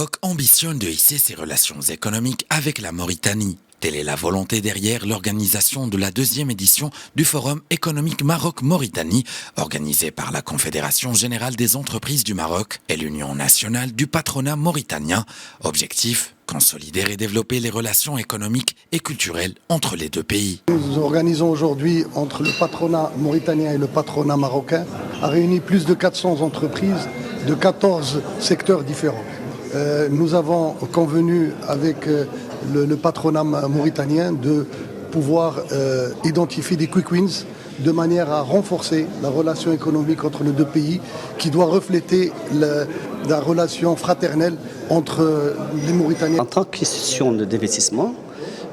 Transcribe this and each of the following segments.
Maroc ambitionne de hisser ses relations économiques avec la Mauritanie. Telle est la volonté derrière l'organisation de la deuxième édition du Forum économique Maroc-Mauritanie, organisé par la Confédération générale des entreprises du Maroc et l'Union nationale du patronat mauritanien. Objectif, consolider et développer les relations économiques et culturelles entre les deux pays. Nous organisons aujourd'hui, entre le patronat mauritanien et le patronat marocain, a réuni plus de 400 entreprises de 14 secteurs différents. Nous avons convenu avec le patronat mauritanien de pouvoir identifier des quick wins de manière à renforcer la relation économique entre les deux pays qui doit refléter la relation fraternelle entre les Mauritaniens. En tant qu'institution d'investissement,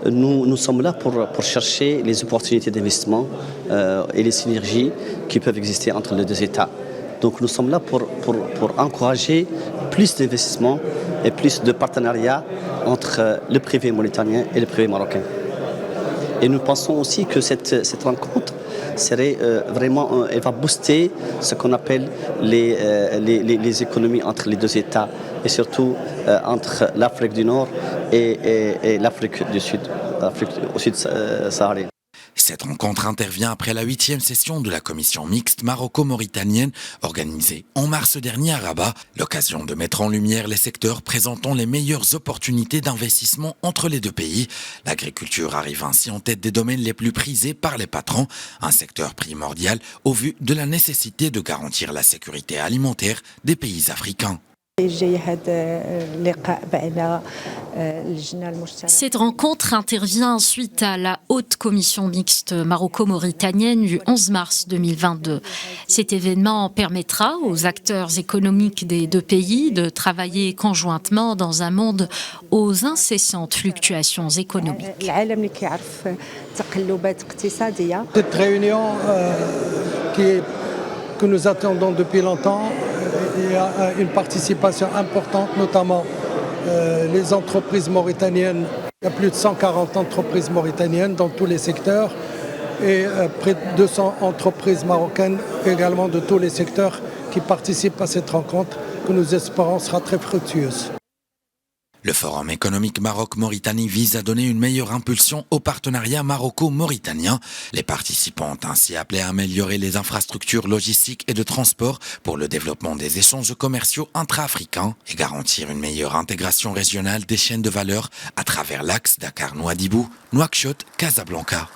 nous sommes là pour chercher les opportunités d'investissement et les synergies qui peuvent exister entre les deux États. Donc nous sommes là pour encourager plus d'investissements et plus de partenariats entre le privé mauritanien et le privé marocain. Et nous pensons aussi que cette rencontre serait vraiment, elle va booster ce qu'on appelle les économies entre les deux États et surtout entre l'Afrique du Nord et l'Afrique du Sud, l'Afrique au sud saharienne. Cette rencontre intervient après la 8e session de la commission mixte maroco-mauritanienne organisée en mars dernier à Rabat, l'occasion de mettre en lumière les secteurs présentant les meilleures opportunités d'investissement entre les deux pays. L'agriculture arrive ainsi en tête des domaines les plus prisés par les patrons, un secteur primordial au vu de la nécessité de garantir la sécurité alimentaire des pays africains. Cette rencontre intervient suite à la haute commission mixte maroco-mauritanienne du 11 mars 2022. Cet événement permettra aux acteurs économiques des deux pays de travailler conjointement dans un monde aux incessantes fluctuations économiques. Cette réunion que nous attendons depuis longtemps, il y a une participation importante, notamment les entreprises mauritaniennes. Il y a plus de 140 entreprises mauritaniennes dans tous les secteurs et près de 200 entreprises marocaines également de tous les secteurs qui participent à cette rencontre que nous espérons sera très fructueuse. Le Forum économique Maroc-Mauritanie vise à donner une meilleure impulsion au partenariat maroco-mauritanien. Les participants ont ainsi appelé à améliorer les infrastructures logistiques et de transport pour le développement des échanges commerciaux intra-africains et garantir une meilleure intégration régionale des chaînes de valeur à travers l'axe Dakar-Nouadhibou, Nouakchott-Casablanca.